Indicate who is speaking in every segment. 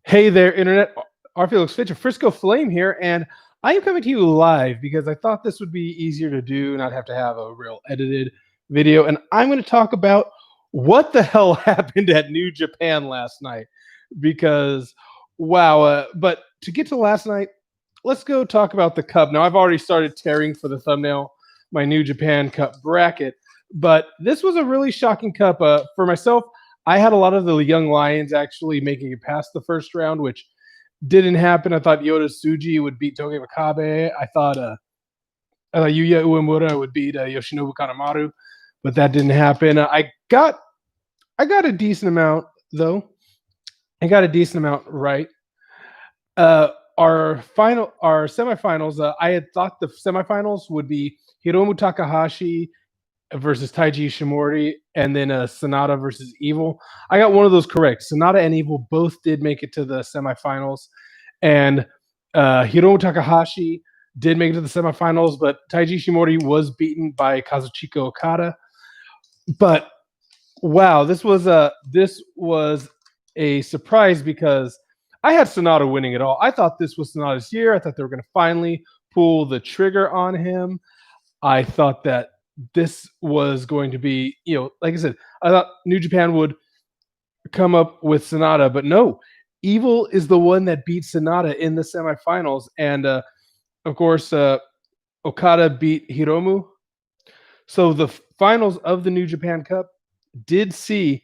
Speaker 1: Hey there, Internet. Felix Fitch of Frisco Flame here, and I am coming to you live because I thought this would be easier to do, not have to have a real edited video. And I'm going to talk about what the hell happened at New Japan last night. Because, wow. But to get to last night, let's go talk about the Cup. Now, I've already started tearing for the thumbnail my New Japan Cup bracket, but this was a really shocking Cup. For myself, I had a lot of the young lions actually making it past the first round, which didn't happen. I thought Yota Tsuji would beat Toge Makabe. I thought Yuya Uemura would beat Yoshinobu Kanemaru, but that didn't happen. I got a decent amount though. I got a decent amount right. Our semifinals. I had thought the semifinals would be Hiromu Takahashi versus Taiji Ishimori, and then Sonata versus Evil. I got one of those correct. Sonata and Evil both did make it to the semifinals, and Hiromu Takahashi did make it to the semifinals, but Taiji Ishimori was beaten by Kazuchika Okada. But wow, this was a surprise because I had Sonata winning it all. I thought this was Sonata's year. I thought they were going to finally pull the trigger on him. I thought that this was going to be, like I said, I thought New Japan would come up with Sonata, but no, Evil is the one that beat Sonata in the semifinals. And of course, Okada beat Hiromu. So the finals of the New Japan Cup did see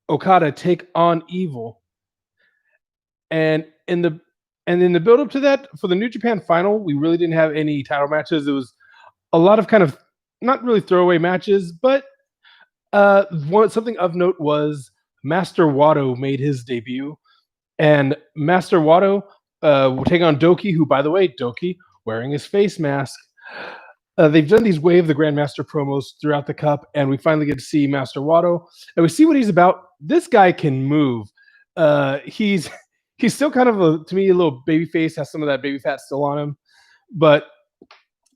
Speaker 1: Okada take on Evil. And in the build up to that, for the New Japan final, we really didn't have any title matches. It was a lot of kind of not really throwaway matches, but something of note was Master Wato made his debut, and Master Wato will take on Doki, who, by the way, Doki wearing his face mask. They've done these Way of the Grandmaster promos throughout the Cup, and we finally get to see Master Wato, and we see what he's about. This guy can move. He's still kind of to me, a little baby face, has some of that baby fat still on him, but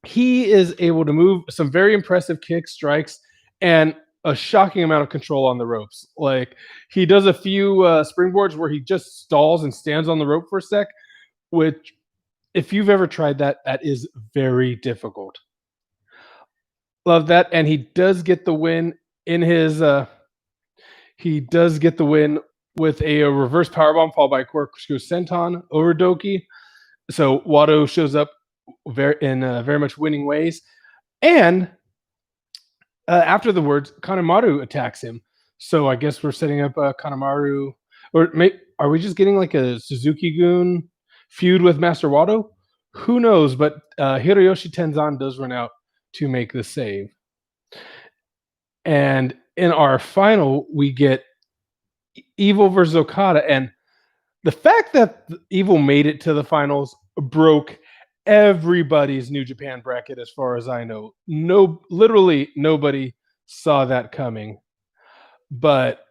Speaker 1: he is able to move some very impressive kicks, strikes, and a shocking amount of control on the ropes. Like, he does a few springboards where he just stalls and stands on the rope for a sec, which, if you've ever tried that, that is very difficult. Love that. And he does get the win in his with a reverse powerbomb followed by a corkscrew senton over Doki. So Wato shows up very much winning ways. And after the words, Kanemaru attacks him. So I guess we're setting up Kanemaru. Or are we just getting like a Suzuki-gun feud with Master Wato? Who knows? But Hiroyoshi Tenzan does run out to make the save. And in our final, we get Evil versus Okada, and the fact that Evil made it to the finals broke everybody's New Japan bracket, as far as I know. Literally nobody saw that coming. But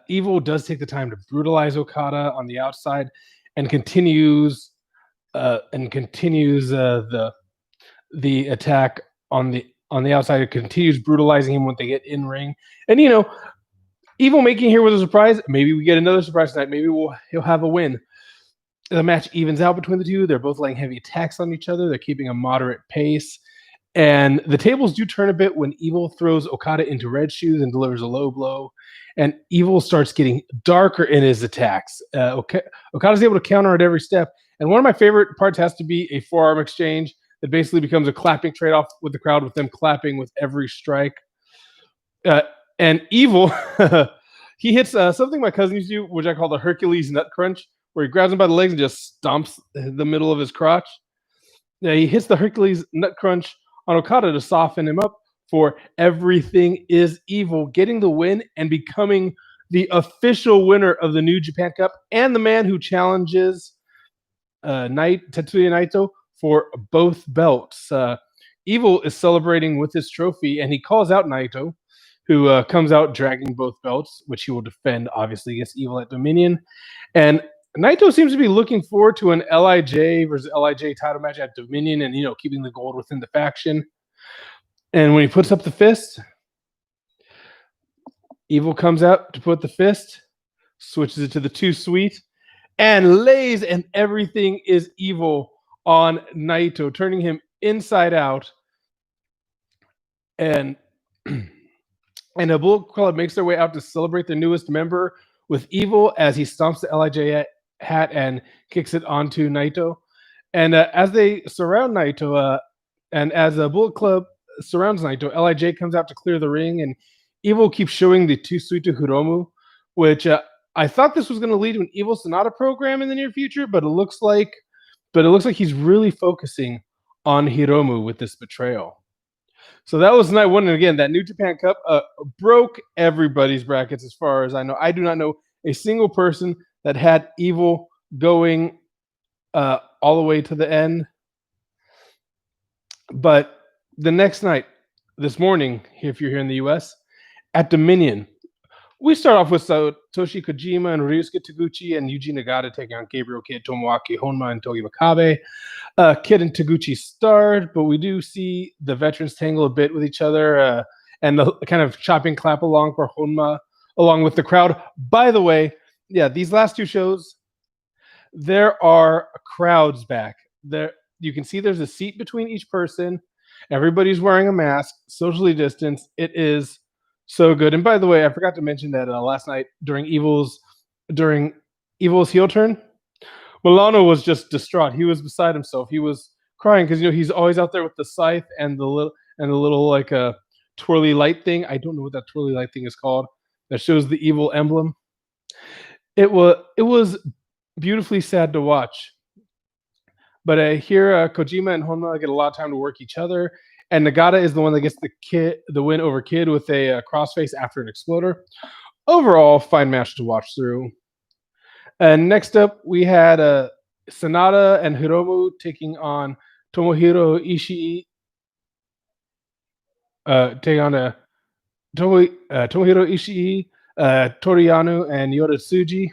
Speaker 1: Evil does take the time to brutalize Okada on the outside, and continues the attack on the outside. It continues brutalizing him when they get in ring, and Evil making here was a surprise. Maybe we get another surprise tonight. Maybe he'll have a win. The match evens out between the two. They're both laying heavy attacks on each other. They're keeping a moderate pace. And the tables do turn a bit when Evil throws Okada into red shoes and delivers a low blow. And Evil starts getting darker in his attacks. Okada's able to counter at every step. And one of my favorite parts has to be a forearm exchange that basically becomes a clapping trade-off with the crowd, with them clapping with every strike. And Evil, he hits something my cousin used to do, which I call the Hercules nut crunch, where he grabs him by the legs and just stomps the middle of his crotch. Yeah, he hits the Hercules nut crunch on Okada to soften him up for Everything is Evil, getting the win and becoming the official winner of the New Japan Cup, and the man who challenges Tetsuya Naito for both belts. Evil is celebrating with his trophy, and he calls out Naito, who comes out dragging both belts, which he will defend, obviously, against Evil at Dominion. And Naito seems to be looking forward to an LIJ versus LIJ title match at Dominion, and keeping the gold within the faction. And when he puts up the fist, Evil comes out to put the fist, switches it to the too sweet, and lays, and everything is evil on Naito, turning him inside out. And and a Bullet Club makes their way out to celebrate their newest member with Evil as he stomps the LIJ hat and kicks it onto Naito. And as they surround Naito, and as a Bullet Club surrounds Naito, LIJ comes out to clear the ring, and Evil keeps showing the Too Sweet to Hiromu, which I thought this was going to lead to an Evil Sonata program in the near future, but it looks like he's really focusing on Hiromu with this betrayal. So that was night one, and again, that New Japan Cup broke everybody's brackets as far as I know. I do not know a single person that had Evil going all the way to the end. But the next night, this morning, if you're here in the US, at Dominion, we start off with Satoshi Kojima and Ryusuke Taguchi and Yuji Nagata taking on Gabriel Kidd, Tomoaki Honma, and Togi Makabe. Kidd and Taguchi starred, but we do see the veterans tangle a bit with each other and the kind of chopping clap along for Honma along with the crowd. By the way, yeah, these last two shows, there are crowds back. There, you can see there's a seat between each person. Everybody's wearing a mask, socially distanced. It is so good. And by the way, I forgot to mention that last night during Evil's heel turn, Milano was just distraught. He was beside himself. He was crying because he's always out there with the scythe and the little like a twirly light thing. I don't know what that twirly light thing is called. That shows the evil emblem. It was beautifully sad to watch. But here, Kojima and Honma get a lot of time to work each other, and Nagata is the one that gets the win over Kidd with a crossface after an exploder. Overall, fine match to watch through. And next up, we had Sanada and Hiromu taking on Tomohiro Ishii. Taking on Tomohiro Ishii, Toriyano, and Yota Tsuji.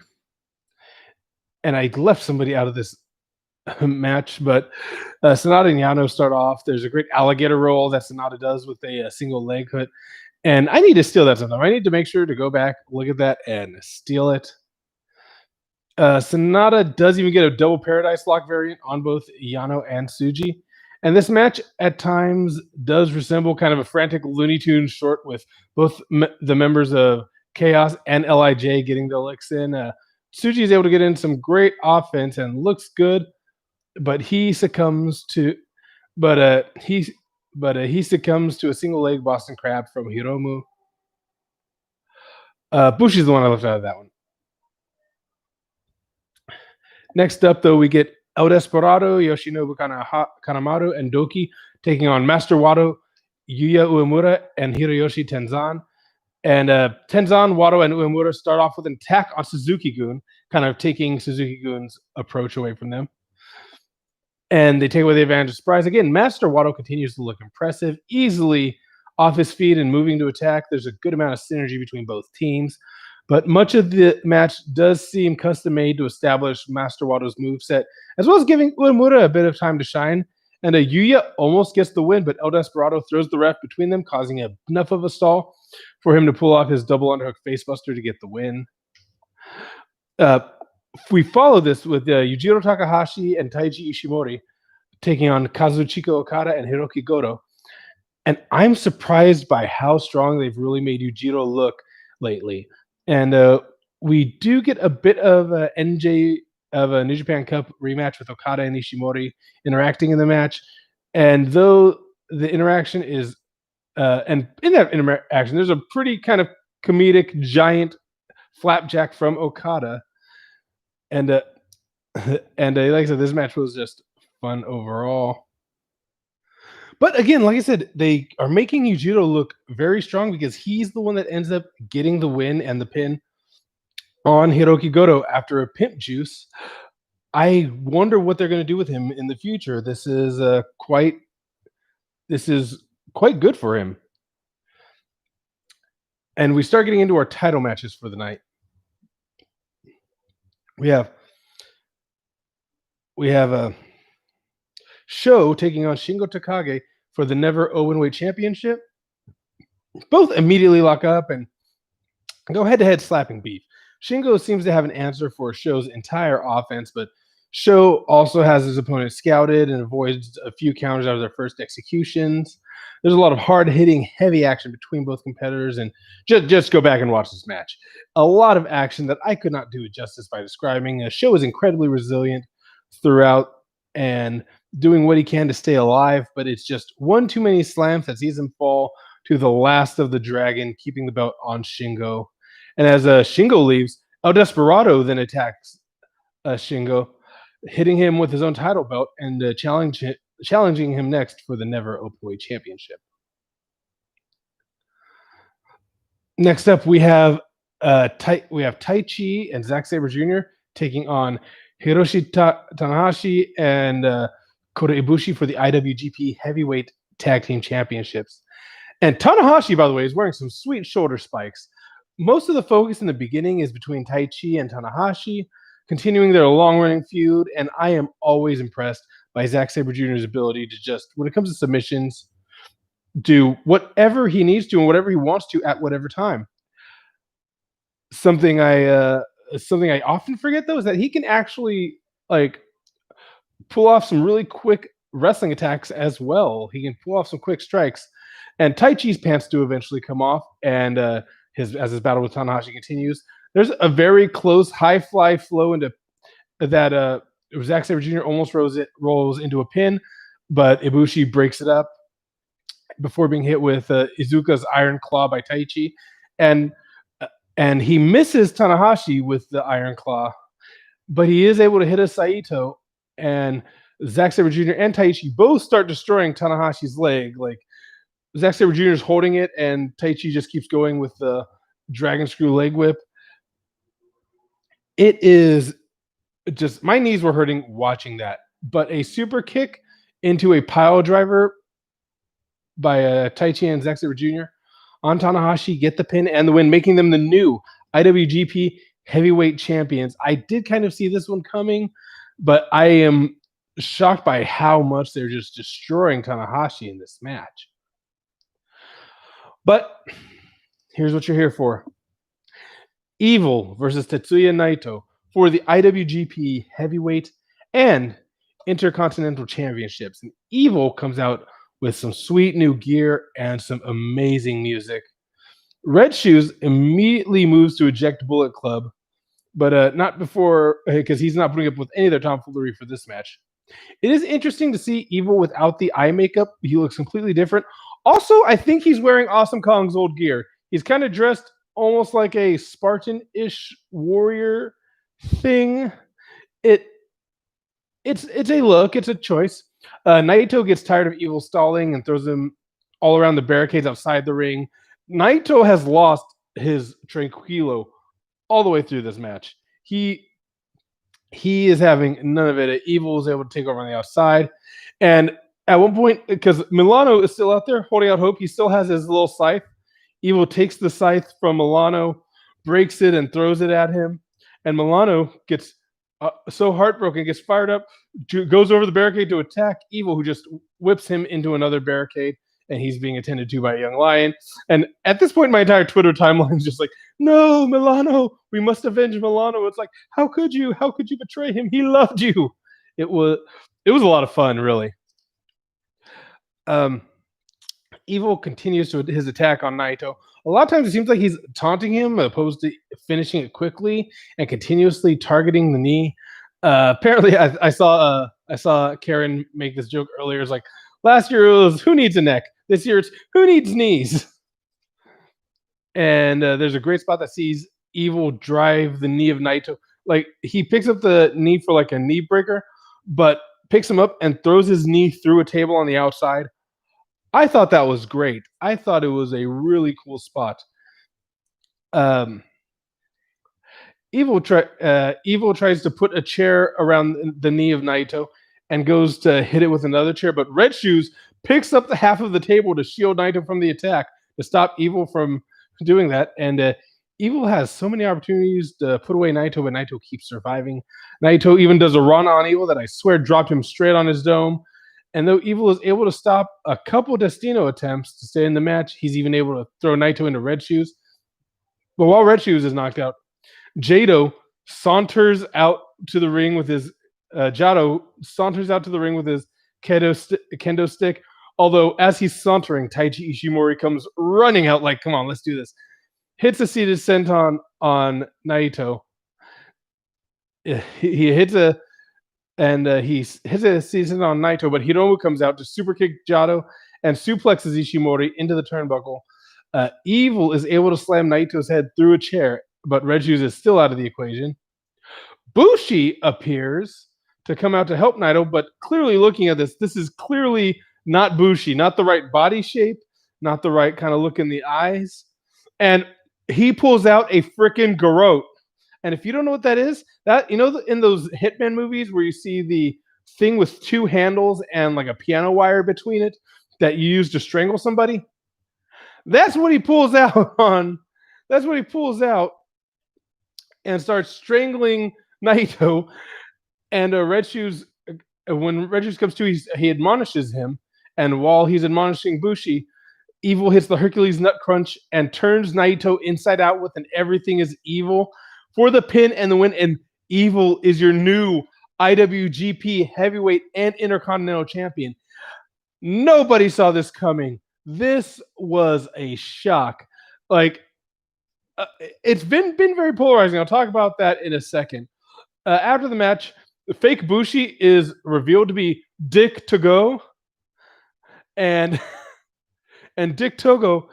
Speaker 1: And I left somebody out of this match, but Sanada and Yano start off. There's a great alligator roll that Sanada does with a single leg hook. And I need to steal that sometime. I need to make sure to go back, look at that, and steal it. Sanada does even get a double Paradise Lock variant on both Yano and Tsuji. And this match at times does resemble kind of a frantic Looney Tunes short with both the members of Chaos and LIJ getting the licks in. Tsuji is able to get in some great offense and looks good, but he succumbs to he succumbs to a single leg Boston Crab from Hiromu. Bushi's the one I left out of that one. Next up, though, we get El Desperado, Yoshinobu Kanemaru, and Doki taking on Master Wato, Yuya Uemura, and Hiroyoshi Tenzan. And Tenzan, Wato, and Uemura start off with an attack on Suzuki-gun, kind of taking Suzuki-gun's approach away from them. And they take away the advantage of surprise. Again, Master Wato continues to look impressive, easily off his feet and moving to attack. There's a good amount of synergy between both teams. But much of the match does seem custom-made to establish Master Wato's moveset, as well as giving Uemura a bit of time to shine. And Yuya almost gets the win, but El Desperado throws the ref between them, causing enough of a stall for him to pull off his double underhook facebuster to get the win. We follow this with Yujiro Takahashi and Taiji Ishimori taking on Kazuchika Okada and Hiroki Goto. And I'm surprised by how strong they've really made Yujiro look lately. And we do get a bit of a New Japan Cup rematch with Okada and Ishimori interacting in the match. And though the interaction is, and in that interaction, there's a pretty kind of comedic giant flapjack from Okada. And like I said, this match was just fun overall. But again, like I said, they are making Yujiro look very strong because he's the one that ends up getting the win and the pin on Hiroki Goto after a pimp juice. I wonder what they're going to do with him in the future. This is quite good for him. And we start getting into our title matches for the night. We have a Show taking on Shingo Takagi for the Never Openweight Championship. Both immediately lock up, and go head-to-head slapping beef. Shingo seems to have an answer for Sho's entire offense, but Sho also has his opponent scouted and avoids a few counters out of their first executions. There's a lot of hard-hitting, heavy action between both competitors, and just go back and watch this match. A lot of action that I could not do it justice by describing. Sho is incredibly resilient throughout and doing what he can to stay alive, but it's just one too many slams that sees him fall to the last of the dragon, keeping the belt on Shingo. And as Shingo leaves, El Desperado then attacks Shingo, hitting him with his own title belt and challenging him next for the Never Openweight Championship. Next up, we have Taichi and Zack Sabre Jr. taking on Hiroshi Tanahashi and Kota Ibushi for the IWGP Heavyweight Tag Team Championships. And Tanahashi, by the way, is wearing some sweet shoulder spikes. Most of the focus in the beginning is between Taichi and Tanahashi, continuing their long-running feud, and I am always impressed by Zack Sabre Jr.'s ability to just, when it comes to submissions, do whatever he needs to and whatever he wants to at whatever time. Something I often forget, though, is that he can actually pull off some really quick wrestling attacks as well. He can pull off some quick strikes. And Taichi's pants do eventually come off, and as his battle with Tanahashi continues, there's a very close high fly flow into that. Zack Sabre Jr. almost rolls into a pin, but Ibushi breaks it up before being hit with Iizuka's Iron Claw by Taichi, and he misses Tanahashi with the Iron Claw, but he is able to hit a Saito, and Zack Sabre Jr. and Taichi both start destroying Tanahashi's leg. Zack Sabre Jr. is holding it, and Taichi just keeps going with the Dragon Screw leg whip. It is just, my knees were hurting watching that. But a super kick into a pile driver by Taichi and Zack Sabre Jr. on Tanahashi get the pin and the win, making them the new IWGP Heavyweight Champions. I did kind of see this one coming, but I am shocked by how much they're just destroying Tanahashi in this match. But here's what you're here for. Evil versus Tetsuya Naito for the IWGP Heavyweight and Intercontinental Championships. And Evil comes out with some sweet new gear and some amazing music. Red Shoes immediately moves to eject Bullet Club, but not before, because he's not putting up with any of their tomfoolery for this match. It is interesting to see Evil without the eye makeup. He looks completely different. Also, I think he's wearing Awesome Kong's old gear. He's kind of dressed almost like a Spartan-ish warrior thing. It's a look. It's a choice. Naito gets tired of Evil stalling and throws him all around the barricades outside the ring. Naito has lost his tranquilo all the way through this match. He is having none of it. Evil is able to take over on the outside. And at one point, because Milano is still out there holding out hope, he still has his little scythe. Evil takes the scythe from Milano, breaks it, and throws it at him. And Milano gets so heartbroken, gets fired up, goes over the barricade to attack Evil, who just whips him into another barricade, and he's being attended to by a young lion. And at this point, my entire Twitter timeline is just like, no, Milano, we must avenge Milano. It's like, how could you? How could you betray him? He loved you. It was a lot of fun, really. Evil continues to his attack on Naito. A lot of times it seems like he's taunting him opposed to finishing it quickly and continuously targeting the knee. Apparently, I saw Karen make this joke earlier. It's like, last year it was, who needs a neck? This year it's, who needs knees? And there's a great spot that sees Evil drive the knee of Naito. Like, he picks up the knee for like a knee breaker, but picks him up and throws his knee through a table on the outside. I thought that was great. I thought it was a really cool spot. Evil tries to put a chair around the knee of Naito and goes to hit it with another chair, but Red Shoes picks up the half of the table to shield Naito from the attack to stop Evil from doing that. And Evil has so many opportunities to put away Naito, but Naito keeps surviving. Naito even does a run on Evil that I swear dropped him straight on his dome. And though Evil is able to stop a couple Destino attempts to stay in the match, he's even able to throw Naito into Red Shoes. But while Red Shoes is knocked out, Jado saunters out to the ring with his Jado saunters out to the ring with his kendo stick. Although as he's sauntering, Taiji Ishimori comes running out like, "Come on, let's do this!" Hits a seated senton on Naito. He hits a he hits a season on Naito, but Hiromu comes out to super kick Jado and suplexes Ishimori into the turnbuckle. Evil is able to slam Naito's head through a chair, but Red Shoes is still out of the equation. Bushi appears to come out to help Naito, but clearly looking at this is clearly not Bushi, not the right body shape, not the right kind of look in the eyes. And he pulls out a freaking garrote. And if you don't know what that is, that in those Hitman movies where you see the thing with two handles and like a piano wire between it that you use to strangle somebody, that's what he pulls out on. That's what he pulls out and starts strangling Naito. And Red Shoes, when Red Shoes comes to, he admonishes him. And while he's admonishing Bushi, Evil hits the Hercules nut crunch and turns Naito inside out with an everything is evil for the pin and the win. And Evil is your new IWGP Heavyweight and Intercontinental Champion. Nobody saw this coming. This was a shock. Like, it's been very polarizing. I'll talk about that in a second. After the match, the fake Bushi is revealed to be Dick Togo. And Dick Togo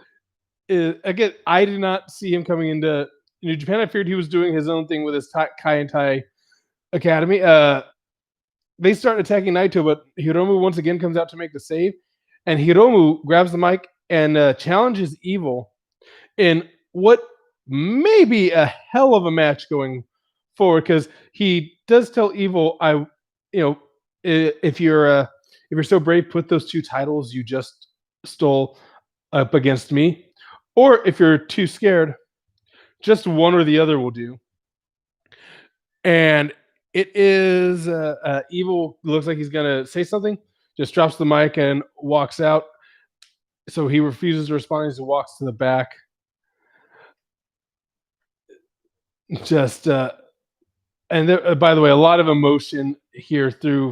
Speaker 1: is, again, I did not see him coming into New Japan. I feared he was doing his own thing with his Kai and Tai Academy. They start attacking Naito, but Hiromu once again comes out to make the save. And Hiromu grabs the mic and challenges Evil in what may be a hell of a match going forward, because he does tell Evil, if you're so brave, put those two titles you just stole up against me. Or if you're too scared, just one or the other will do. And it is Evil looks like he's going to say something, just drops the mic and walks out. So he refuses to respond. He walks to the back. Just and there, by the way, a lot of emotion here from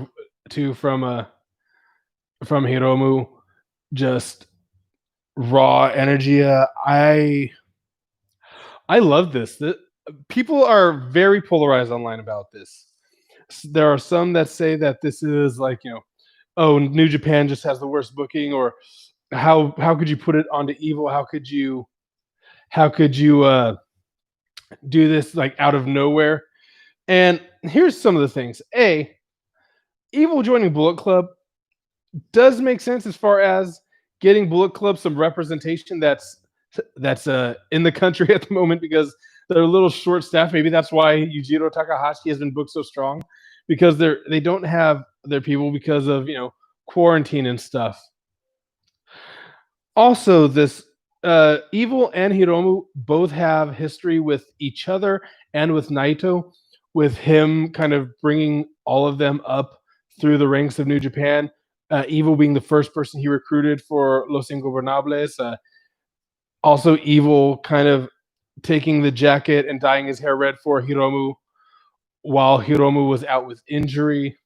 Speaker 1: Hiromu, just raw energy. I love this. People are very polarized online about this. There are some that say that this is like, oh, New Japan just has the worst booking, or how could you put it onto Evil? How could you do this like out of nowhere? And here's some of the things. Evil joining Bullet Club does make sense as far as getting Bullet Club some representation that's in the country at the moment, because they're a little short staffed. Maybe that's why Yujiro Takahashi has been booked so strong, because they don't have their people because of quarantine and stuff. Also, this Evil and Hiromu both have history with each other and with Naito, with him kind of bringing all of them up through the ranks of New Japan. Evil being the first person he recruited for Los Ingobernables. Also, Evil kind of taking the jacket and dyeing his hair red for Hiromu while Hiromu was out with injury.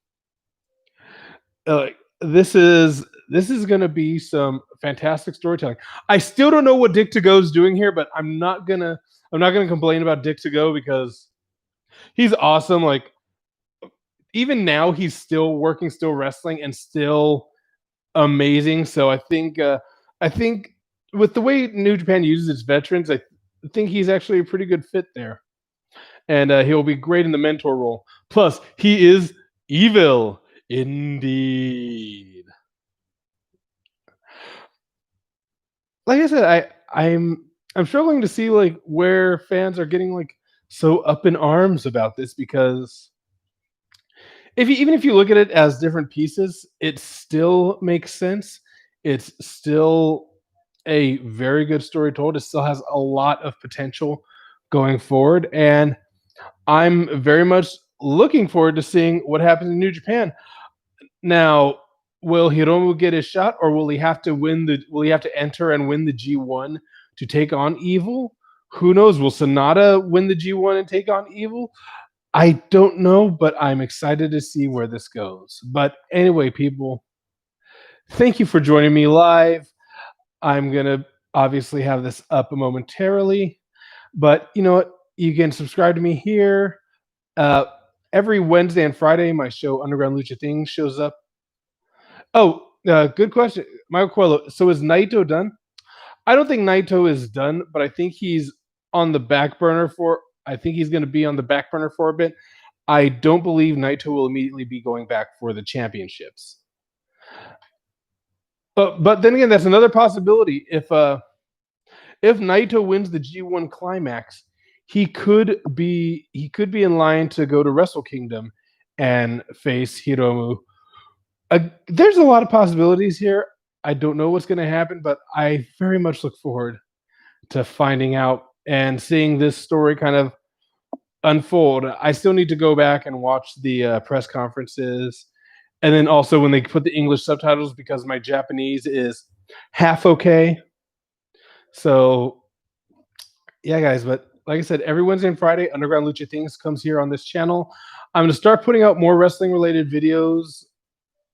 Speaker 1: This is going to be some fantastic storytelling. I still don't know what Dick Togo's doing here, but I'm not gonna complain about Dick Togo, because he's awesome. Like, even now, he's still working, still wrestling, and still amazing. So I think with the way New Japan uses its veterans, I think he's actually a pretty good fit there, and he'll be great in the mentor role. Plus, he is evil indeed. Like I said, I'm struggling to see like where fans are getting like so up in arms about this, because even if you look at it as different pieces, it still makes sense. It's still a very good story told. It still has a lot of potential going forward, and I'm very much looking forward to seeing what happens in New Japan. Now, will Hiromu get his shot, or will he have to enter and win the G1 to take on Evil? Who knows? Will Sonata win the G1 and take on Evil? I don't know, but I'm excited to see where this goes. But anyway, people, thank you for joining me live. I'm going to obviously have this up momentarily, but you know what? You can subscribe to me here. Uh, every Wednesday and Friday, my show Underground Lucha Things shows up. Oh, good question, Michael Coelho. So is Naito done? I don't think Naito is done, but I think he's on the back burner for. I think he's going to be on the back burner for a bit. I don't believe Naito will immediately be going back for the championships. But then again, that's another possibility. If Naito wins the G1 climax, he could be in line to go to Wrestle Kingdom and face Hiromu. There's a lot of possibilities here. I don't know what's going to happen, but I very much look forward to finding out and seeing this story kind of unfold. I still need to go back and watch the press conferences, and then also when they put the English subtitles because my Japanese is half okay. So yeah, guys. But like I said, every Wednesday and Friday, Underground Lucha Things comes here on this channel. I'm going to start putting out more wrestling related videos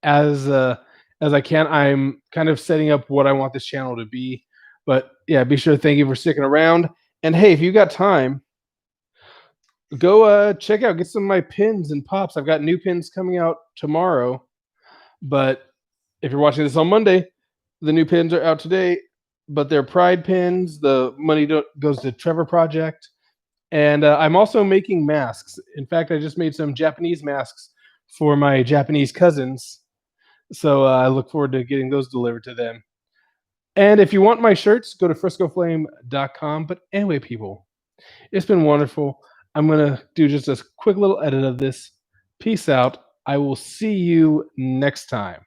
Speaker 1: as I can. I'm kind of setting up what I want this channel to be. But yeah, be sure to thank you for sticking around. And hey, if you got time, go check out, get some of my pins and pops. I've got new pins coming out tomorrow. But if you're watching this on Monday, the new pins are out today. But they're Pride pins. The money goes to Trevor Project. And I'm also making masks. In fact, I just made some Japanese masks for my Japanese cousins. So I look forward to getting those delivered to them. And if you want my shirts, go to friscoflame.com. But anyway, people, it's been wonderful. I'm going to do just a quick little edit of this. Peace out. I will see you next time.